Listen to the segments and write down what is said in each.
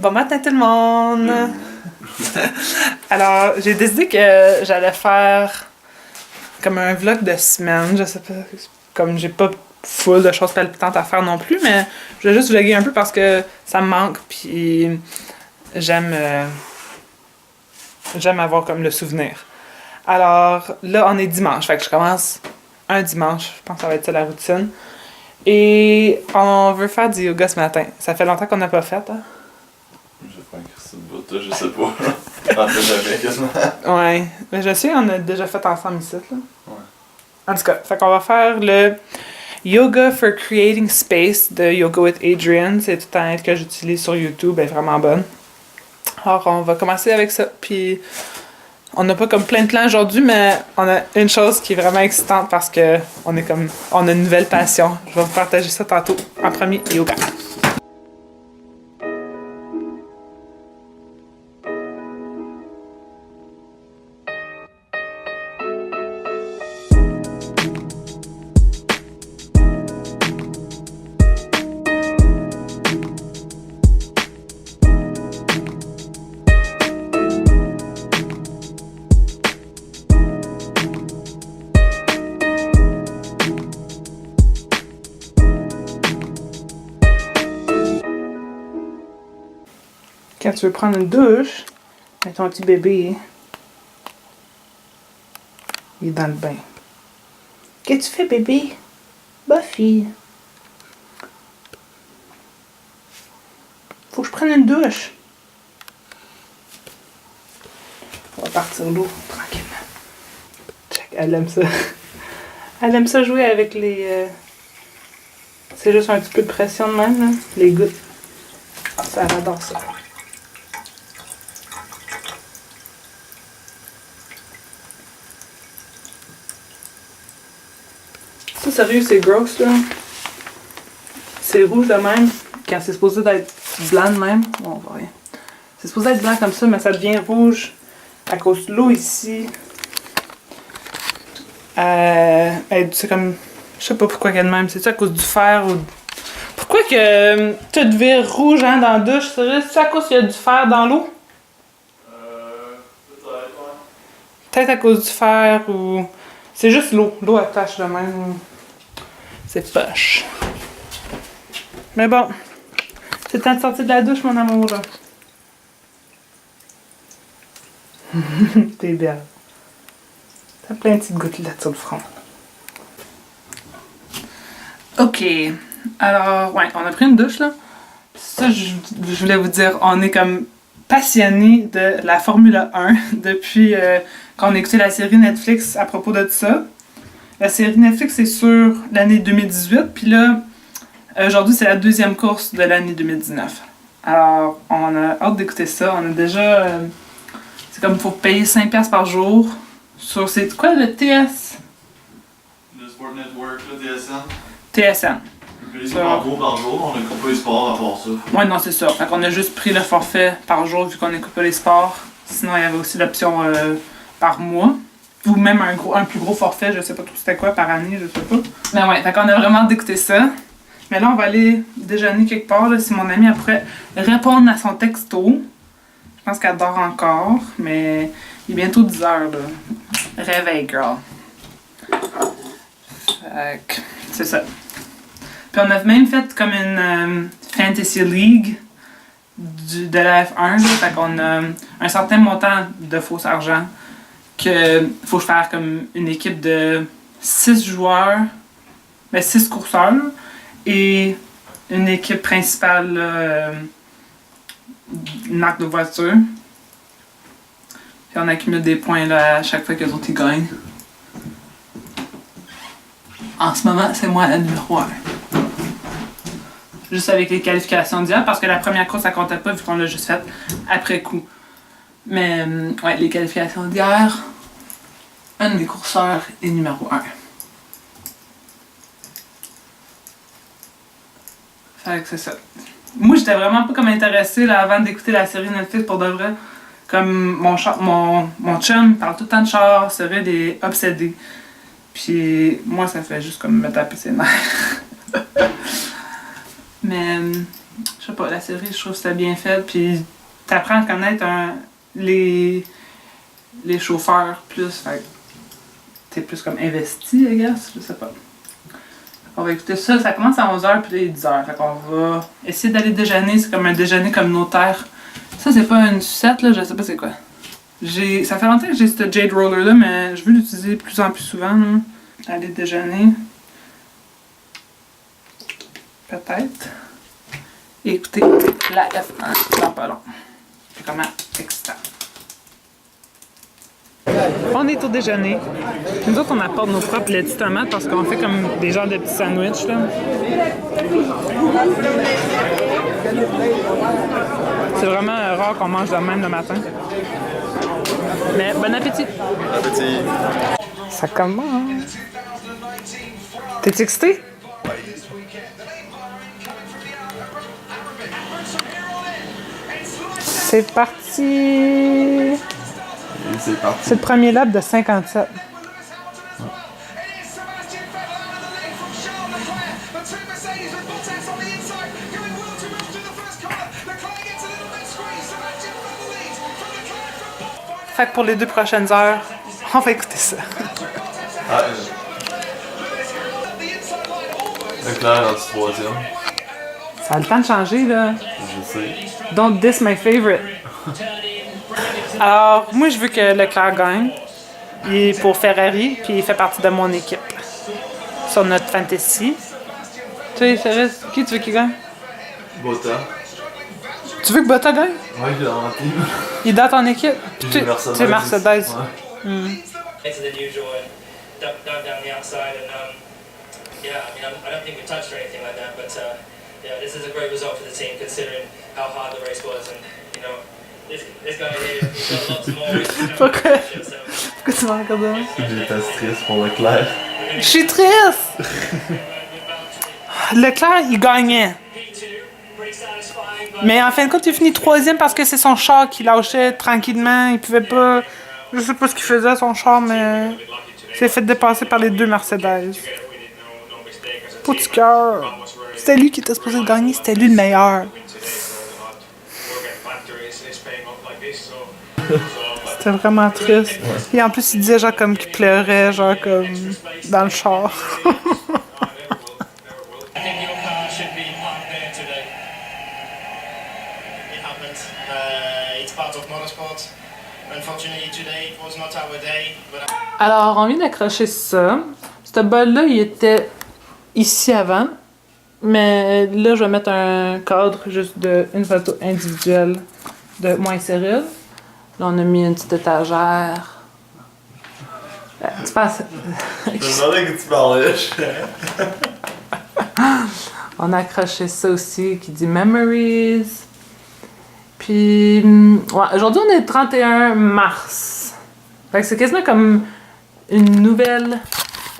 Bon matin tout le monde! Alors, j'ai décidé que j'allais faire comme un vlog de semaine, je sais pas, comme j'ai pas full de choses palpitantes à faire non plus, mais je vais juste vlogger un peu parce que ça me manque, puis j'aime avoir comme le souvenir. Alors, là, on est dimanche, fait que je commence un dimanche, je pense que ça va être ça la routine. Et on veut faire du yoga ce matin. Ça fait longtemps qu'on n'a pas fait, hein? J'ai pas écrit ça de bout, je sais pas. En fait, jamais quasiment. Ouais, mais je sais qu'on a déjà fait ensemble ici, là. Ouais. En tout cas, fait qu'on va faire le Yoga for Creating Space de Yoga with Adriene. C'est tout un aide que j'utilise sur YouTube, elle est vraiment bonne. Alors, on va commencer avec ça, puis on n'a pas comme plein de plans aujourd'hui, mais on a une chose qui est vraiment excitante parce que on a une nouvelle passion. Je vais vous partager ça tantôt. En premier, yoga. Quand tu veux prendre une douche, mets ton petit bébé, il est dans le bain. Qu'est-ce que tu fais, bébé? Buffy. Faut que je prenne une douche. On va partir l'eau tranquillement. Check, elle aime ça. Elle aime ça jouer avec les... C'est juste un petit peu de pression de même, là. Les gouttes. Ah, ça, elle adore ça. Ça, sérieux, c'est gross, là. C'est rouge de même, quand c'est supposé d'être blanc de même. Bon, on voit rien. C'est supposé être blanc comme ça, mais ça devient rouge à cause de l'eau ici. C'est comme... Je sais pas pourquoi qu'elle est de même. C'est-tu à cause du fer ou... Pourquoi que tout vire rouge, hein, dans la douche? C'est à cause qu'il y a du fer dans l'eau? Peut-être, ouais. Peut-être à cause du fer ou... C'est juste l'eau. L'eau attache de même. C'est poche. Mais bon. C'est le temps de sortir de la douche, mon amour, là. T'es belle. T'as plein de petites gouttelettes sur le front. Ok. Alors, ouais, on a pris une douche, là. Ça, je voulais vous dire, on est comme passionnés de la Formule 1 depuis qu'on a écouté la série Netflix à propos de ça. La série Netflix, c'est sur l'année 2018, puis là, aujourd'hui, c'est la deuxième course de l'année 2019. Alors, on a hâte d'écouter ça. On a déjà... c'est comme, il faut payer 5$ par jour sur... C'est quoi, le TS? Le Sport Network, le TSN. TSN. On paye par jour, on a coupé les sports à part ça. Ouais, non, c'est ça. Fait qu'on a juste pris le forfait par jour vu qu'on a coupé les sports. Sinon, il y avait aussi l'option par mois. Ou même un plus gros forfait, je sais pas trop c'était quoi, par année, je sais pas. Mais ouais, fait qu'on a vraiment hâte d'écouter ça. Mais là, on va aller déjeuner quelque part, là, si mon amie après répondre à son texto. Je pense qu'elle dort encore, mais il est bientôt 10h, là. Réveil, girl. Fait que, c'est ça. Puis on a même fait comme une Fantasy League de la F1, là. Fait qu'on a un certain montant de faux argent que faut faire comme une équipe de 6 joueurs, 6 courseurs et une équipe principale, une marque de voiture. Puis on accumule des points là, à chaque fois que les autres ils gagnent. En ce moment, c'est moi la numéro 1. Juste avec les qualifications d'hier, parce que la première course, ça comptait pas vu qu'on l'a juste fait après coup. Mais, ouais, les qualifications d'hier, un de mes courseurs est numéro 1. Fait que c'est ça. Moi, j'étais vraiment pas comme intéressée là, avant d'écouter la série Netflix pour de vrai. Comme mon chum parle tout le temps de char, serait des obsédés. Puis moi, ça fait juste comme me taper ses nerfs. Mais je sais pas, la série, je trouve que c'était bien fait. Puis t'apprends à connaître les chauffeurs plus. Fait que t'es plus comme investi, I guess, je sais pas. On va écouter ça, ça commence à 11h puis là il est 10h. Fait qu'on va essayer d'aller déjeuner, c'est comme un déjeuner communautaire. Ça c'est pas une sucette là, je sais pas c'est quoi. Ça fait longtemps que j'ai ce Jade Roller là, mais je veux l'utiliser de plus en plus souvent. Là. Aller déjeuner. Peut-être. Et écoutez, la F1 dans pas long. C'est comment excitant. On est au déjeuner. Nous autres, on apporte nos propres laitue tomates parce qu'on fait comme des genres de petits sandwichs. Là. C'est vraiment rare qu'on mange de même le matin. Mais bon appétit! Bon appétit! Ça commence! T'es excité? C'est parti! C'est parti! C'est le premier lap de 57. Fait que pour les 2 prochaines heures, on va écouter ça. Ah, Leclerc en 3e. Ça a le temps de changer, là. Je sais. Don't diss my favorite. Alors, moi, je veux que Leclerc gagne. Il est pour Ferrari, puis il fait partie de mon équipe. Sur notre fantasy. Tu sais, sérieux, qui tu veux qu'il gagne? Bota. Tu veux que Bottas gagne? Ouais, il est dans la team. Il est dans ton équipe? Puis Tu j'ai Mercedes. es Mercedes. Ouais. Into the usual and dug down the outside and yeah, I mean I don't think we touched or anything like that, but yeah, this is a great result for the team considering how hard the race was and you know this guy here he's got lots more races. Pourquoi tu m'as regardé? J'étais triste pour Leclerc. Je suis triste! Leclerc, il gagnait. Mais en fin de compte, il finit 3e parce que c'est son char qui lâchait tranquillement. Il pouvait pas... Je sais pas ce qu'il faisait, son char, mais... Il s'est fait dépasser par les 2 Mercedes. Petit cœur. C'était lui qui était supposé de gagner, c'était lui le meilleur. C'était vraiment triste. Et en plus, il disait genre comme qu'il pleurait, genre comme... dans le char. Alors, on vient d'accrocher ça. Ce bol-là, il était ici avant. Mais là, je vais mettre un cadre juste d'une photo individuelle de moi et Cyril. Là, on a mis une petite étagère. Tu penses... Je me demandais que tu parlais. On a accroché ça aussi qui dit Memories. Puis, ouais, aujourd'hui, on est le 31 mars. Fait que c'est quasiment comme une nouvelle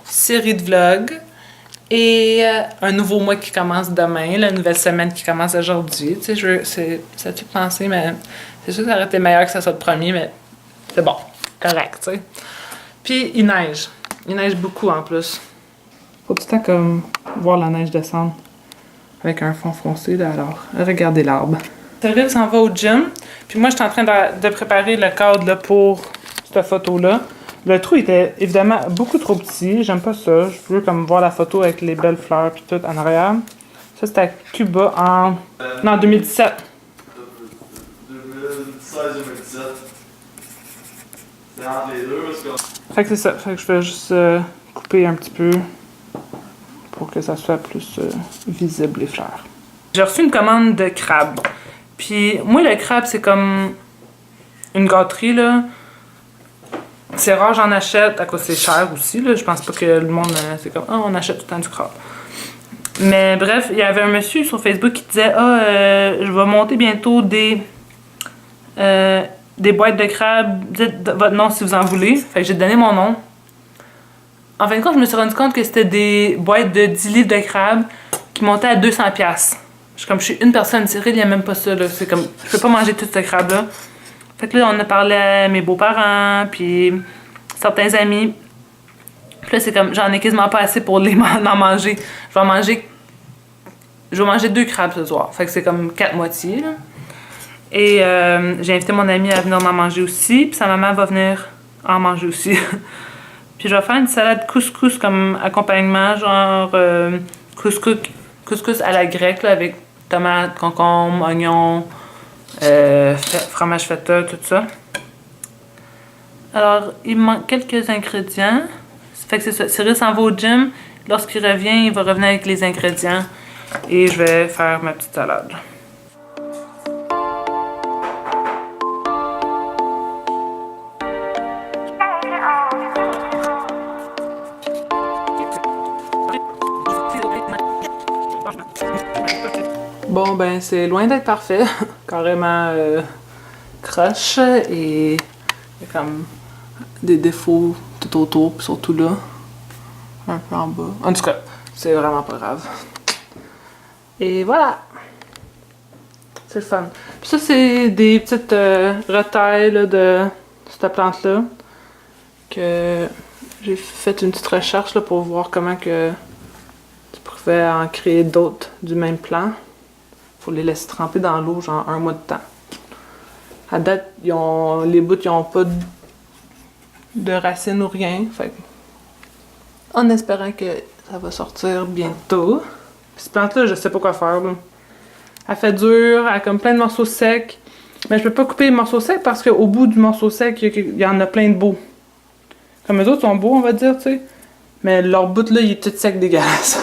série de vlogs. Et un nouveau mois qui commence demain, la nouvelle semaine qui commence aujourd'hui. Tu sais, c'est tout pensé, mais c'est sûr que ça aurait été meilleur que ça soit le premier, mais c'est bon, correct, tu sais. Puis, il neige. Il neige beaucoup en plus. Faut tout le temps comme voir la neige descendre avec un fond foncé, là, alors regardez l'arbre. Cyril s'en va au gym, puis moi, je suis en train de préparer le cadre là, pour cette photo-là. Le trou était évidemment beaucoup trop petit, j'aime pas ça. Je veux comme voir la photo avec les belles fleurs puis tout en arrière. Ça, c'était à Cuba en 2017. 2016-2017. C'est entre les deux, parce que... Fait que c'est ça, fait que je vais juste couper un petit peu pour que ça soit plus visible les fleurs. J'ai reçu une commande de crabe. Puis moi, le crabe, c'est comme une gâterie, là. C'est rare, j'en achète à cause c'est cher aussi, là. Je pense pas que le monde, c'est comme, ah, on achète tout le temps du crabe. Mais bref, il y avait un monsieur sur Facebook qui disait, je vais monter bientôt des boîtes de crabe. Dites votre nom si vous en voulez. Fait que j'ai donné mon nom. En fin de compte, je me suis rendu compte que c'était des boîtes de 10 livres de crabe qui montaient à 200$. Comme je suis une personne, Cyril, il n'y a même pas ça, là. C'est comme, je peux pas manger tout ce crabe-là. Fait que là, on a parlé à mes beaux-parents, puis certains amis. Puis là, c'est comme, j'en ai quasiment pas assez pour en manger. Je vais en manger Je vais manger 2 crabes ce soir. Fait que c'est comme 4 moitiés, là. Et j'ai invité mon amie à venir en manger aussi. Puis sa maman va venir en manger aussi. Puis je vais faire une salade couscous comme accompagnement, genre couscous à la grecque, là, avec tomates, concombres, oignons, fromage feta, tout ça. Alors, il me manque quelques ingrédients. Fait que c'est ça. Cyril s'en va au gym. Lorsqu'il revient, il va revenir avec les ingrédients. Et je vais faire ma petite salade. Bon, ben, c'est loin d'être parfait. Carrément croche. Et il y a comme des défauts tout autour, puis surtout là. Un peu en bas. En tout cas, c'est vraiment pas grave. Et voilà! C'est le fun. Puis ça, c'est des petites retailles là, de cette plante-là. Que j'ai fait une petite recherche là, pour voir comment que tu pouvais en créer d'autres du même plan. Faut les laisser tremper dans l'eau, genre 1 mois de temps. À date, les bouts, ils ont pas de racines ou rien. Fait que, en espérant que ça va sortir bientôt. Puis cette plante-là, je sais pas quoi faire, là. Elle fait dure, elle a comme plein de morceaux secs. Mais je peux pas couper les morceaux secs parce qu'au bout du morceau sec, il y en a plein de beaux. Comme les autres sont beaux, on va dire, tu sais. Mais leur bout, là, il est tout sec, dégueulasse.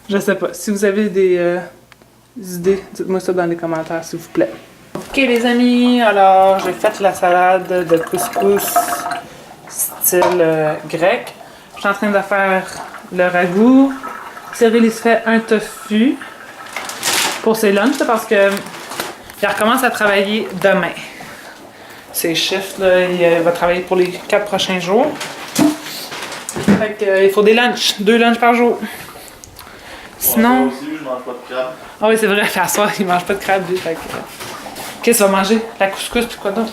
Je sais pas. Si vous avez des idées, dites-moi ça dans les commentaires, s'il vous plaît. Ok, les amis, alors j'ai fait la salade de couscous style grec. Je suis en train de faire le ragoût. Cyril, il se fait un tofu pour ses lunchs parce que il recommence à travailler demain. Ses shifts, là, il va travailler pour les 4 prochains jours. Fait que, il faut des lunchs, 2 lunchs par jour. Sinon... Moi aussi, je mange pas de crabe. Ah oui, c'est vrai, à soir, il mange pas de crabe, lui. Fait que... Qu'est-ce que tu vas manger? La couscous puis quoi d'autre?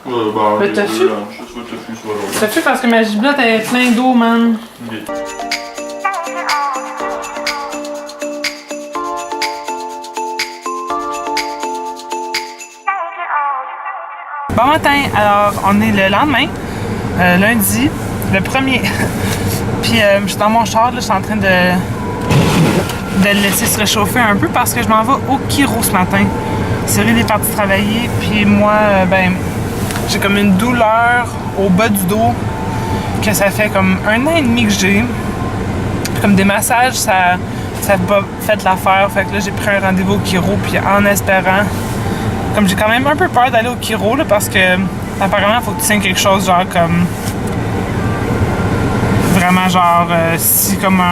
Le tofu? Soit le tofu, soit l'autre. Le tofu parce que ma giblotte elle est plein d'eau, man. Okay. Bon matin, alors on est le lendemain, lundi, le 1er. Puis je suis dans mon char, là, je suis en train de le laisser se réchauffer un peu parce que je m'en vais au chiro ce matin. Cyril est parti travailler, puis moi, ben, j'ai comme une douleur au bas du dos que ça fait comme 1 an et demi que j'ai. Puis comme des massages, ça n'a pas fait l'affaire. Fait que là, j'ai pris un rendez-vous au chiro, puis en espérant, comme j'ai quand même un peu peur d'aller au chiro, là, parce que apparemment, il faut que tu signes quelque chose, genre comme... Vraiment, genre, si comme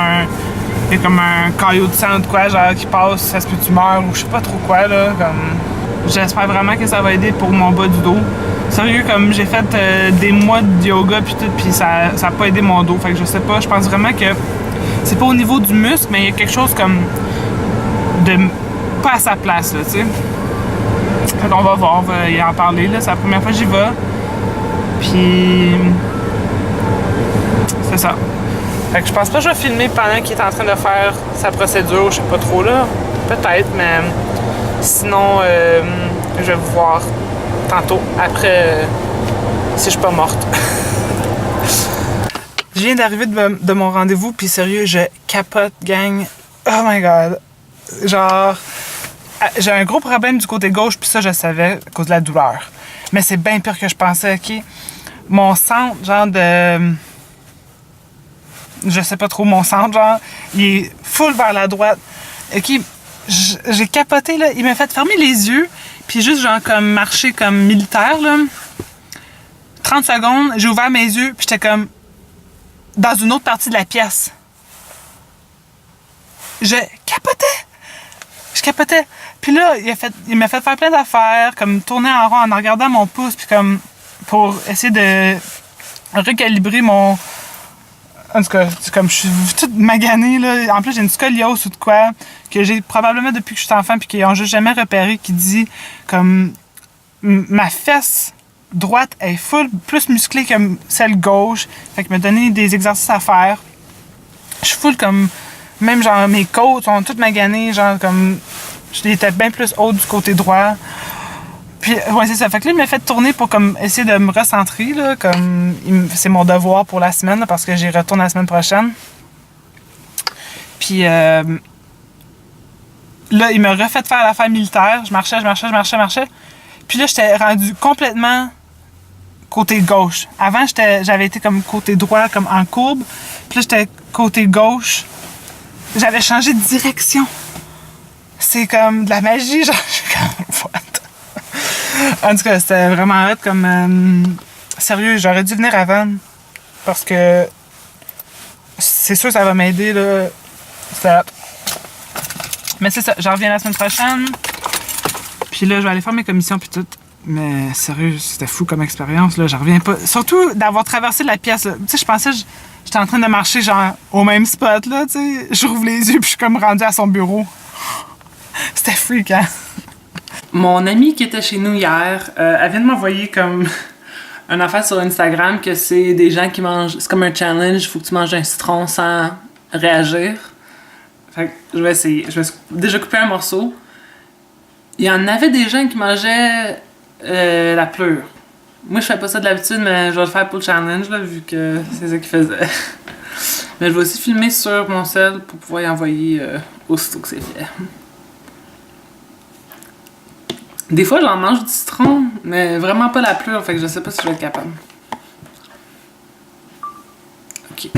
il y a comme un caillot de sang ou de quoi, genre, qui passe, ça se peut que tu meurs ou je sais pas trop quoi, là, comme... J'espère vraiment que ça va aider pour mon bas du dos. Sérieux, comme j'ai fait des mois de yoga puis tout, puis ça a pas aidé mon dos, fait que je sais pas, je pense vraiment que c'est pas au niveau du muscle, mais il y a quelque chose comme de pas à sa place, là, tu sais. Fait qu'on va voir, on va y en parler, là, c'est la première fois que j'y vais. Puis... c'est ça. Fait que je pense pas que je vais filmer pendant qu'il est en train de faire sa procédure, je sais pas trop là. Peut-être, mais sinon je vais vous voir tantôt, après si je suis pas morte. Je viens d'arriver de mon rendez-vous, puis sérieux, je capote, gang. Oh my god. Genre, j'ai un gros problème du côté gauche, puis ça je savais à cause de la douleur. Mais c'est bien pire que je pensais, ok? Mon centre, genre de... je sais pas trop, mon centre, genre, il est full vers la droite. Ok, j'ai capoté, là. Il m'a fait fermer les yeux, puis juste, genre, comme marcher comme militaire, là. 30 secondes, j'ai ouvert mes yeux, puis j'étais comme dans une autre partie de la pièce. Je capotais! Je capotais. Puis là, il m'a fait faire plein d'affaires, comme tourner en rond en regardant mon pouce, puis comme pour essayer de recalibrer mon... En tout cas, c'est comme je suis toute maganée, là. En plus, j'ai une scoliose ou de quoi, que j'ai probablement depuis que je suis enfant, puis qu'ils n'ont juste jamais repéré, qui dit comme ma fesse droite est full plus musclée que celle gauche. Fait qu'il m'a donné des exercices à faire. Je suis full comme Même genre mes côtes sont toutes maganées, genre comme j'étais bien plus haute du côté droit. Puis ouais, c'est ça. Fait que là, il m'a fait tourner pour comme essayer de me recentrer, là, comme c'est mon devoir pour la semaine, là, parce que j'y retourne la semaine prochaine. Puis là, il m'a refait faire l'affaire militaire. Je marchais. Puis là, j'étais rendue complètement côté gauche. Avant, j'avais été comme côté droit, comme en courbe. Puis là, j'étais côté gauche. J'avais changé de direction. C'est comme de la magie, genre, je suis comme, what? En tout cas, c'était vraiment hot comme... sérieux, j'aurais dû venir avant. Parce que c'est sûr que ça va m'aider, là. C'est hot. Mais c'est ça, j'en reviens la semaine prochaine. Puis là, je vais aller faire mes commissions puis tout. Mais sérieux, c'était fou comme expérience, là. J'en reviens pas. Surtout d'avoir traversé la pièce, là. Tu sais, je pensais que j'étais en train de marcher, genre, au même spot, là, tu sais. J'ouvre les yeux puis je suis comme rendue à son bureau. C'était freakant. Mon amie qui était chez nous hier, elle vient de m'envoyer comme une affaire sur Instagram que c'est des gens qui mangent... C'est comme un challenge, il faut que tu manges un citron sans réagir. Fait que je vais essayer. Je vais déjà couper un morceau. Il y en avait des gens qui mangeaient la pleure. Moi, je fais pas ça de l'habitude, mais je vais le faire pour le challenge, là, vu que c'est ça qu'ils faisaient. Mais je vais aussi filmer sur mon cell pour pouvoir y envoyer aussitôt que c'est fait. Des fois, j'en mange du citron, mais vraiment pas la pleure, fait que je sais pas si je vais être capable. Ok.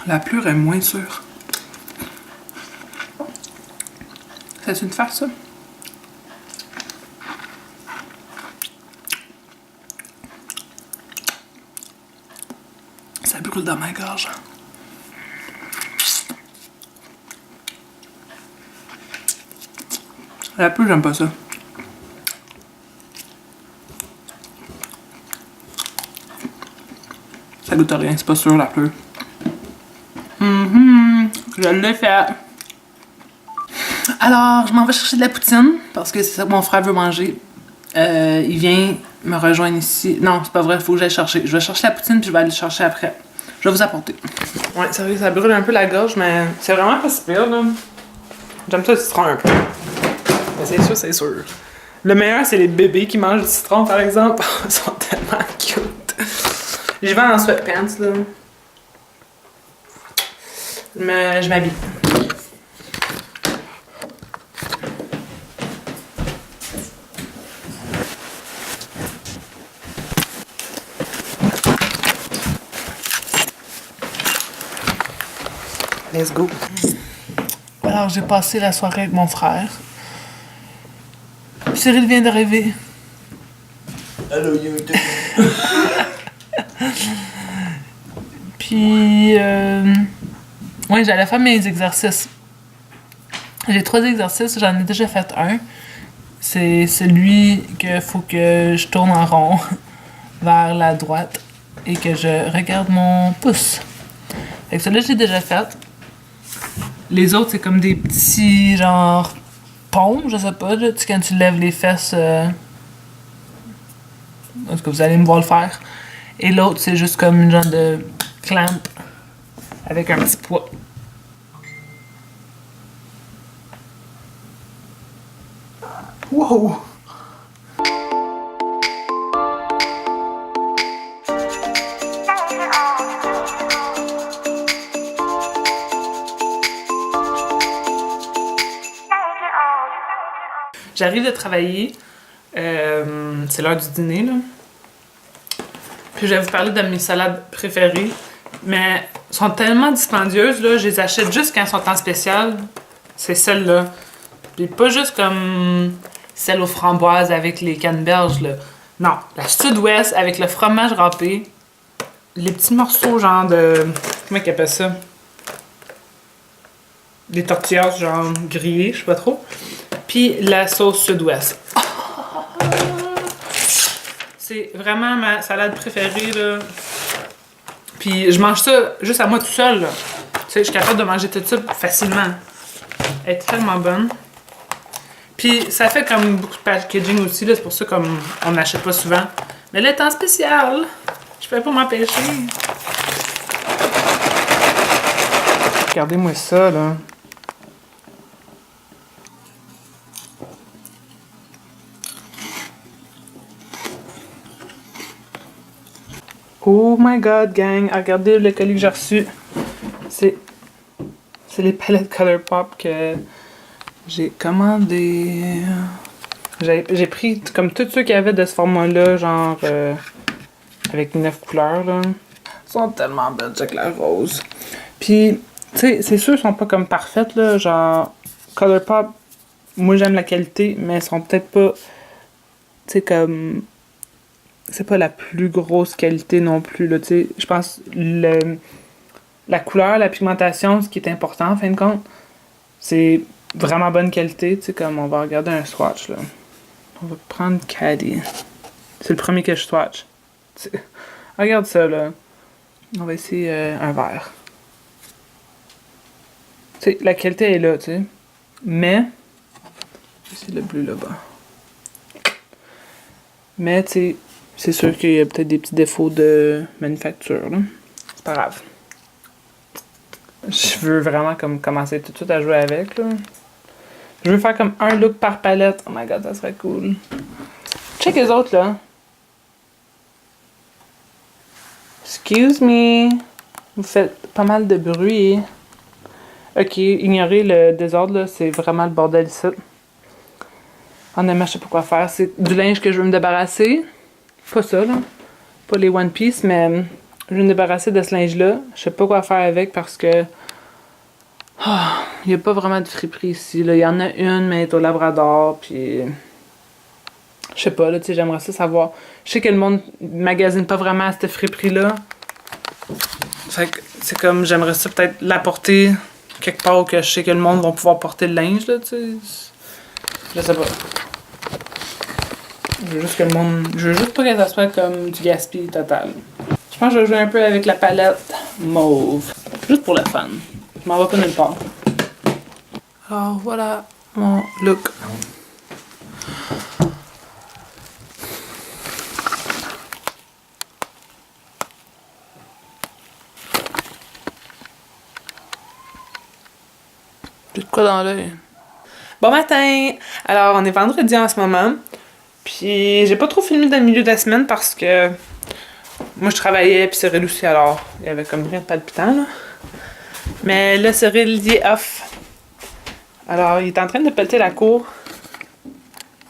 La pleure est moins sûre. C'est une farce, ça? Ça brûle dans ma gorge. La pleure, j'aime pas ça. Ça goûte à rien, c'est pas sûr, la pleure. Je l'ai fait. Alors, je m'en vais chercher de la poutine parce que c'est ça que mon frère veut manger. Il vient me rejoindre ici. Non, c'est pas vrai, il faut que j'aille chercher. Je vais chercher la poutine puis je vais aller le chercher après. Je vais vous apporter. Ouais, sérieux, ça brûle un peu la gorge, mais c'est vraiment pas si pire, là. J'aime ça le citron un peu. Mais c'est sûr, c'est sûr. Le meilleur, c'est les bébés qui mangent du citron, par exemple. Ils sont tellement cute. Je vais en sweatpants, là. Mais je m'habille. Let's go. Alors, j'ai passé la soirée avec mon frère. Cyril vient d'arriver. Hello, YouTube. Puis, ouais, j'allais faire mes exercices. J'ai 3 exercices, j'en ai déjà fait un. C'est celui qu'il faut que je tourne en rond vers la droite et que je regarde mon pouce. Fait que celui-là, je l'ai déjà fait. Les autres, c'est comme des petits, genre, ponts, je sais pas, là, quand tu lèves les fesses. En tout cas, vous allez me voir le faire. Et l'autre, c'est juste comme une genre de clamp avec un petit poids. Wow! J'arrive de travailler. C'est l'heure du dîner, là. Puis je vais vous parler de mes salades préférées. Mais elles sont tellement dispendieuses, là. Je les achète juste quand elles sont en spécial. C'est celles-là. Puis pas juste comme celle aux framboises avec les canneberges, là. Non, la Sud-Ouest avec le fromage râpé. Les petits morceaux, genre de... Comment ils appellent ça? Des tortillas, genre grillées, je sais pas trop. Puis la sauce Sud-Ouest. C'est vraiment ma salade préférée, là. Puis je mange ça juste à moi tout seul, là. Tu sais, je suis capable de manger tout ça facilement. Elle est tellement bonne. Puis ça fait comme beaucoup de packaging aussi, là, c'est pour ça comme on n'achète pas souvent. Mais là, temps spécial, je peux pas m'empêcher. Regardez-moi ça, là. Oh my god, gang! Regardez le colis que j'ai reçu. C'est les palettes Colourpop que j'ai commandé. J'ai pris comme tous ceux qu'il y avait de ce format-là, genre avec 9 couleurs, là. Ils sont tellement belles, check la rose. Puis, tu sais, c'est sûr, ils sont pas comme parfaites, là. Genre, Colourpop, moi j'aime la qualité, mais elles sont peut-être pas. Tu sais, comme. C'est pas la plus grosse qualité non plus, là. Tu sais, je pense la couleur, la pigmentation, ce qui est important en fin de compte, c'est vraiment bonne qualité. Tu sais, comme on va regarder un swatch, là. On va prendre Caddy. C'est le premier que je swatch. T'sais, regarde ça, là. On va essayer un vert. Tu sais, la qualité est là, tu sais. Mais, c'est le bleu là-bas. Mais, tu sais, c'est sûr qu'il y a peut-être des petits défauts de manufacture, là. C'est pas grave. Je veux vraiment comme commencer tout de suite à jouer avec, là. Je veux faire comme un look par palette. Oh my god, ça serait cool. Check les autres, là. Excuse me. Vous faites pas mal de bruit. Ok, ignorez le désordre, là. C'est vraiment le bordel ici. Honnêtement, je sais pas quoi faire. C'est du linge que je veux me débarrasser. Pas ça, là. Pas les One Piece, mais je veux me débarrasser de ce linge-là. Je sais pas quoi faire avec parce que il n'y a pas vraiment de friperie ici. Il y en a une, mais elle est au Labrador. Puis, je sais pas, là, tu sais, j'aimerais ça savoir. Je sais que le monde magasine pas vraiment à cette friperie-là. Fait que c'est comme, j'aimerais ça peut-être l'apporter quelque part où que je sais que le monde va pouvoir porter le linge, là, tu sais. Je sais pas. Je veux juste que le monde. Je veux juste pas que ça soit comme du gaspillage total. Je pense que je vais jouer un peu avec la palette mauve. Juste pour le fun. Je m'en vais pas nulle part. Alors voilà mon look. J'ai de quoi dans l'œil. Bon matin! Alors, on est vendredi en ce moment. Puis, j'ai pas trop filmé dans le milieu de la semaine parce que moi, je travaillais, puis Cyril aussi, alors il y avait comme rien de palpitant, là. Mais là, Cyril, il est off. Alors, il est en train de pelleter la cour.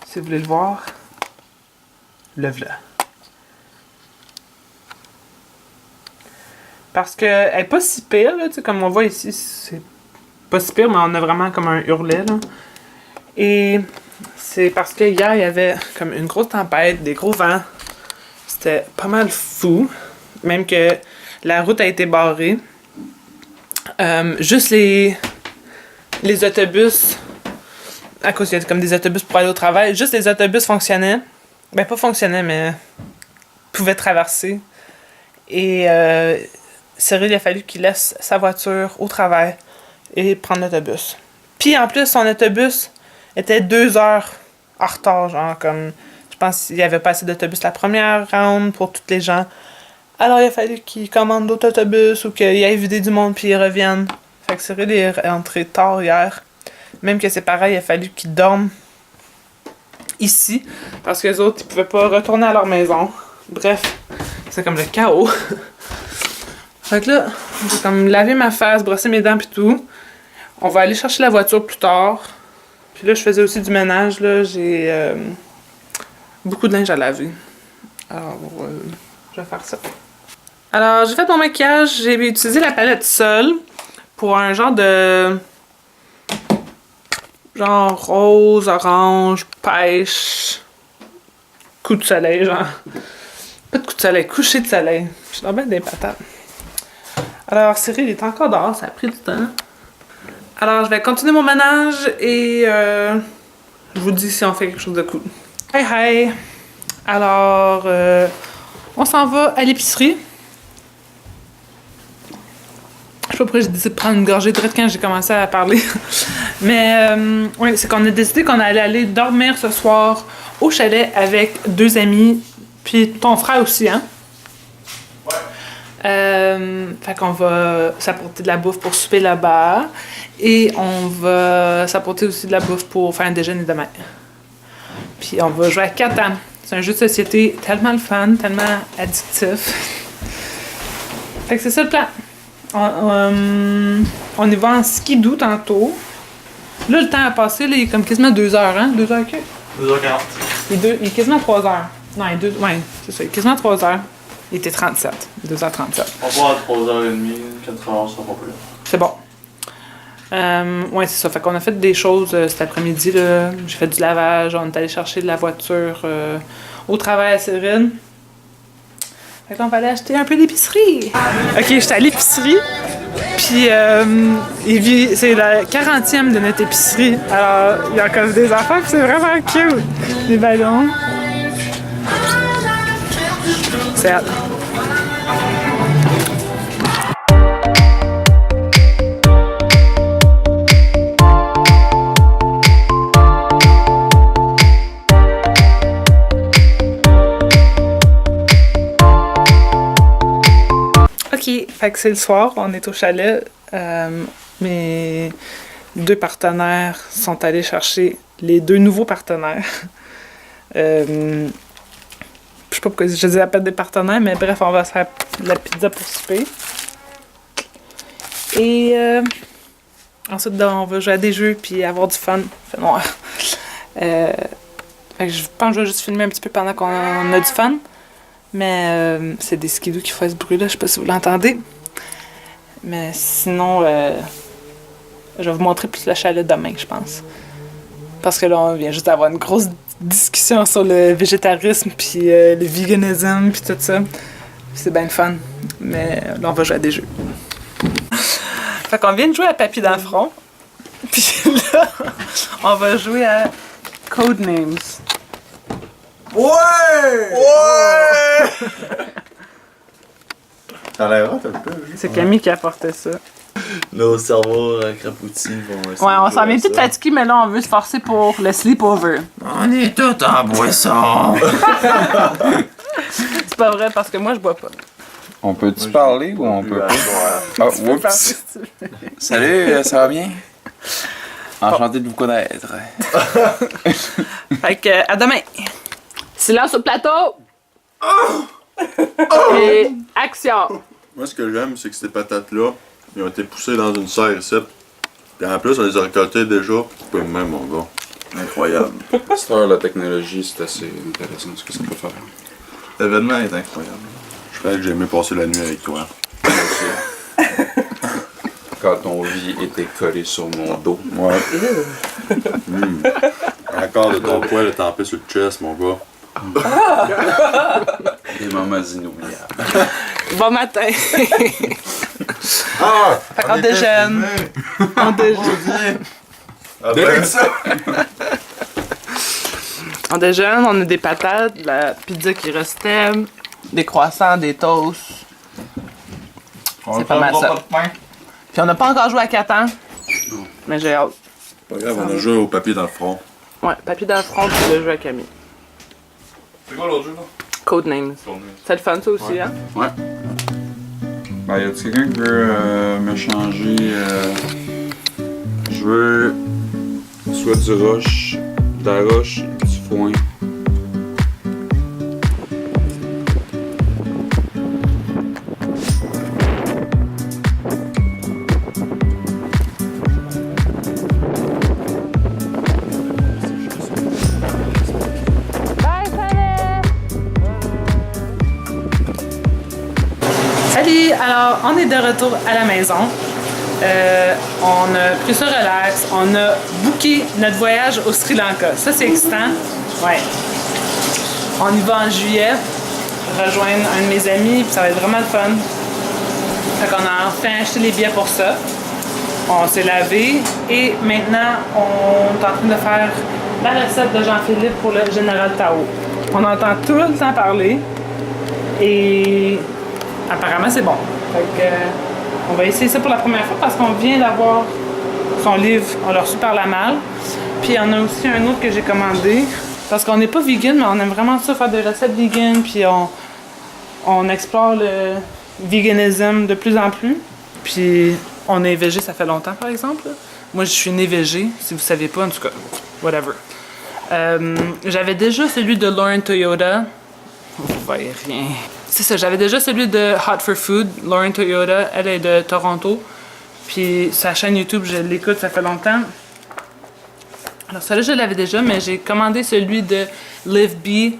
Si vous voulez le voir. Le voilà. Parce que elle est pas si pire, là, tu sais, comme on voit ici, c'est pas si pire, mais on a vraiment comme un hurlet, là. Et c'est parce que hier, il y avait comme une grosse tempête, des gros vents. C'était pas mal fou. Même que la route a été barrée. Juste les autobus, à cause qu'il y a comme des autobus pour aller au travail, juste les autobus fonctionnaient. Ben, pas fonctionnaient, mais pouvaient traverser. Et Cyril, il a fallu qu'il laisse sa voiture au travail et prendre l'autobus. Puis en plus, son autobus était 2 heures en retard, genre comme... Je pense qu'il n'y avait pas assez d'autobus la première round pour toutes les gens. Alors il a fallu qu'il commande d'autres autobus ou qu'il aille vider du monde puis il revienne. Fait que Cyril est rentré tard hier. Même que c'est pareil, il a fallu qu'ils dorment ici. Parce que les autres, ils pouvaient pas retourner à leur maison. Bref, c'est comme le chaos. Fait que là, j'ai comme lavé ma face, brossé mes dents pis tout. On va aller chercher la voiture plus tard. Puis là, je faisais aussi du ménage, là. J'ai beaucoup de linge à laver. Alors, je vais faire ça. Alors, j'ai fait mon maquillage. J'ai utilisé la palette Sol pour un genre de... genre rose, orange, pêche, coup de soleil, genre. Pas de coup de soleil, coucher de soleil. Je suis dans bien des patates. Alors, Cyril est encore dehors, ça a pris du temps. Alors, je vais continuer mon ménage et je vous dis si on fait quelque chose de cool. Hey, hey! Alors, on s'en va à l'épicerie. Je sais pas pourquoi j'ai décidé de prendre une gorgée direct quand j'ai commencé à parler. Mais oui, c'est qu'on a décidé qu'on allait aller dormir ce soir au chalet avec 2 amis, puis ton frère aussi, hein? Fait qu'on va s'apporter de la bouffe pour souper là-bas et on va s'apporter aussi de la bouffe pour faire un déjeuner demain. Puis on va jouer à Catan. C'est un jeu de société tellement le fun, tellement addictif. Fait que c'est ça le plan. On y va en skidoo tantôt. Là, le temps a passé, là, il est comme quasiment 2 heures, hein? 2 heures que? 2h40. Il est quasiment 3 heures. Non, ouais, c'est ça, il est quasiment 3 heures. Il était 37, 2h37. On va à 3h30, 4h, ça va pas plus. C'est bon. Ouais, c'est ça. Fait qu'on a fait des choses cet après-midi, là. J'ai fait du lavage, on est allé chercher de la voiture au travail à Cyril. Fait que là, on va aller acheter un peu d'épicerie. Ok, j'étais à l'épicerie. Puis, c'est la 40e de notre épicerie. Alors, il y a comme des enfants, puis c'est vraiment cute. Des ballons. C'est hâte. Ok, fait que c'est le soir, on est au chalet. Mes 2 partenaires sont allés chercher les 2 nouveaux partenaires. Je sais pas pourquoi je les appelle des partenaires, mais bref, on va se faire de la pizza pour souper. Et ensuite, on va jouer à des jeux puis avoir du fun. Il fait noir. Fait que je pense que je vais juste filmer un petit peu pendant qu'on a du fun. Mais c'est des skidoo qui font ce bruit-là, je sais pas si vous l'entendez. Mais sinon, je vais vous montrer plus le chalet demain, je pense. Parce que là, on vient juste d'avoir une grosse discussion sur le végétarisme, puis le véganisme, puis tout ça. C'est bien fun. Mais là, on va jouer à des jeux. Fait qu'on vient de jouer à Papier dans le front. Puis là, on va jouer à Codenames. Ouais! Ouais! T'as l'air hot un peu. C'est Camille qui a apporté ça. Nos cerveaux crapoutis vont essayer. Ouais, on de s'en vient jouer à tout ça. fatigué, mais là, on veut se forcer pour le sleepover. On est tous en boisson. C'est pas vrai, parce que moi, je bois pas. On peut-tu parler ou on peut pas? Ah, oups! Salut, ça va bien? Enchanté de vous connaître. Fait que, à demain! Silence au plateau! Et action! Moi, ce que j'aime, c'est que ces patates-là, ils ont été poussées dans une serre ici. Puis en plus, on les a récoltées déjà. Pas même, mon gars. Incroyable. À cette heure, la technologie, c'est assez intéressant ce que ça peut faire. L'événement est incroyable. Je crois que j'ai aimé passer la nuit avec toi. Quand ton vie était collée sur mon dos. Ouais. Encore de ton poil étampé sur le chest, mon gars. Des moments inoubliables. Bon matin! Ah! Fait qu'on déjeune. On déjeune. On déjeune, on a des patates, de la pizza qui restait, des croissants, des toasts. C'est pas mal ça. Puis on n'a pas encore joué à Catan. Mais j'ai hâte. Pas grave, on a joué au papier dans le front. Ouais, papier dans le front, puis le jeu à Camille. C'est quoi l'autre jeu là? Codenames. C'est le fun ça aussi, hein? Ouais. Ben, y a quelqu'un qui veut me changer? Je veux soit du roche, de la roche, du foin. Salut! Alors, on est de retour à la maison. On a pris ça relax. On a booké notre voyage au Sri Lanka. Ça, c'est excitant. Ouais. On y va en juillet, rejoindre un de mes amis, puis ça va être vraiment le fun. Fait qu'on a enfin acheté les billets pour ça. On s'est lavé et maintenant, on est en train de faire la recette de Jean-Philippe pour le Général Tao. On entend tout le temps parler et apparemment, c'est bon. Fait que, on va essayer ça pour la première fois parce qu'on vient d'avoir son livre On leur super la malle. Puis il y en a aussi un autre que j'ai commandé. Parce qu'on n'est pas vegan, mais on aime vraiment ça, faire des recettes vegan. Puis on explore le véganisme de plus en plus. Puis on est végé, ça fait longtemps par exemple. Moi je suis née végé, si vous savez pas, en tout cas, whatever. J'avais déjà celui de Lauren Toyota. Vous voyez rien. C'est ça, j'avais déjà celui de Hot for Food. Lauren Toyota, elle est de Toronto. Puis sa chaîne YouTube, je l'écoute, ça fait longtemps. Alors celui-là, je l'avais déjà, mais j'ai commandé celui de Live Bee,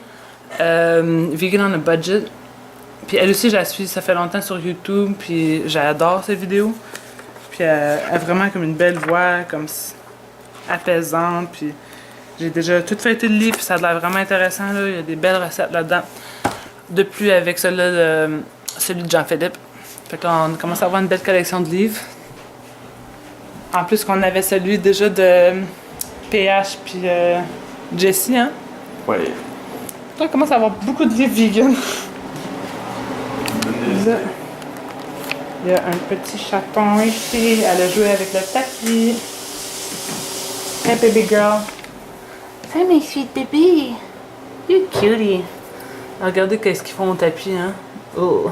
Vegan on a Budget. Puis elle aussi, je la suis, ça fait longtemps sur YouTube, puis j'adore ses vidéos. Puis elle a vraiment comme une belle voix, comme apaisante, puis j'ai déjà tout feuilleté le livre, puis ça a l'air vraiment intéressant, là. Il y a des belles recettes là-dedans. De plus avec celui de Jean-Philippe. Fait que là, on commence à avoir une belle collection de livres. En plus qu'on avait celui déjà de PH puis Jessie, hein? Ouais. Là, on commence à avoir beaucoup de livres vegan. Là, il y a un petit chaton ici. Elle a joué avec le tapis. Hey baby girl. Hey my sweet baby. You cutie. Regardez qu'est-ce qu'ils font au tapis, hein. Oh.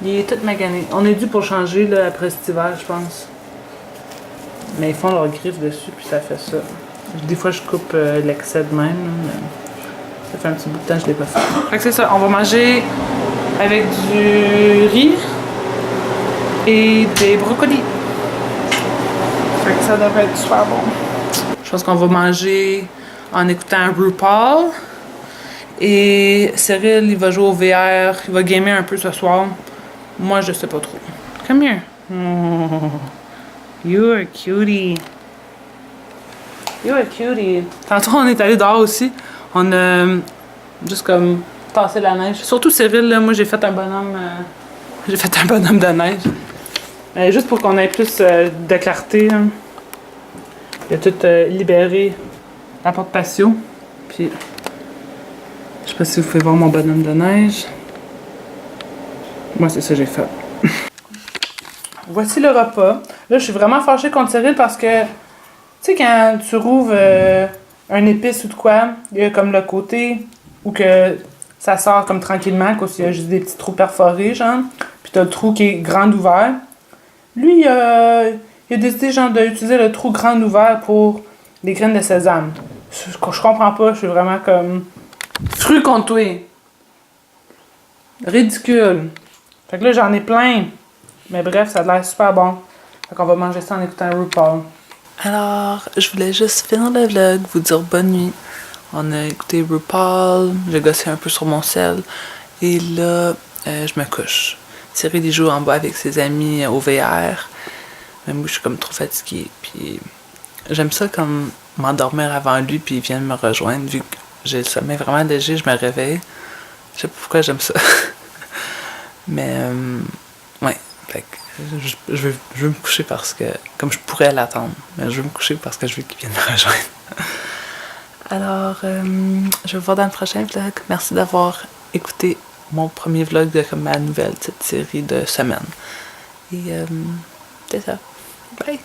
Il est tout magané. On est dû pour changer là, après cet hiver, je pense. Mais ils font leurs griffes dessus, puis ça fait ça. Des fois, je coupe l'excès de même, là, mais ça fait un petit bout de temps que je l'ai pas fait. Fait que c'est ça, on va manger avec du riz et des brocolis. Fait que ça devrait être super bon. Je pense qu'on va manger en écoutant RuPaul. Et Cyril, il va jouer au VR, il va gamer un peu ce soir. Moi, je sais pas trop. Come here. Oh, you're a cutie. You're a cutie. Tantôt, on est allé dehors aussi. On a juste comme tassé la neige. Surtout Cyril, là, moi, j'ai fait un bonhomme de neige. Mais juste pour qu'on ait plus de clarté. Là. Il a tout libéré la porte patio. Puis, je sais pas si vous pouvez voir mon bonhomme de neige. Moi, c'est ça que j'ai fait. Voici le repas. Là, je suis vraiment fâchée contre Cyril parce que, tu sais, quand tu rouvres un épice ou de quoi, il y a comme le côté où que ça sort comme tranquillement, parce qu'il y a juste des petits trous perforés, genre. Puis t'as le trou qui est grand ouvert. Lui, il a décidé, genre, d'utiliser le trou grand ouvert pour les graines de sésame. Je comprends pas, je suis vraiment comme... Fru contre toi. Ridicule. Fait que là, j'en ai plein. Mais bref, ça a l'air super bon. Fait qu'on va manger ça en écoutant RuPaul. Alors, je voulais juste finir le vlog, vous dire bonne nuit. On a écouté RuPaul, j'ai gossé un peu sur mon sel. Et là, je me couche. Cyril, il joue en bas avec ses amis au VR. Mais moi, je suis comme trop fatiguée. Puis, j'aime ça comme m'endormir avant lui, puis il vient me rejoindre. Vu que j'ai le sommeil vraiment léger, je me réveille. Je sais pas pourquoi j'aime ça. Mais, ouais. Fait que je veux me coucher parce que... Comme je pourrais l'attendre. Mais je veux me coucher parce que je veux qu'il vienne me rejoindre. Alors, je vais vous voir dans le prochain vlog. Merci d'avoir écouté mon premier vlog de comme ma nouvelle petite série de semaine. Et c'est ça. Bye!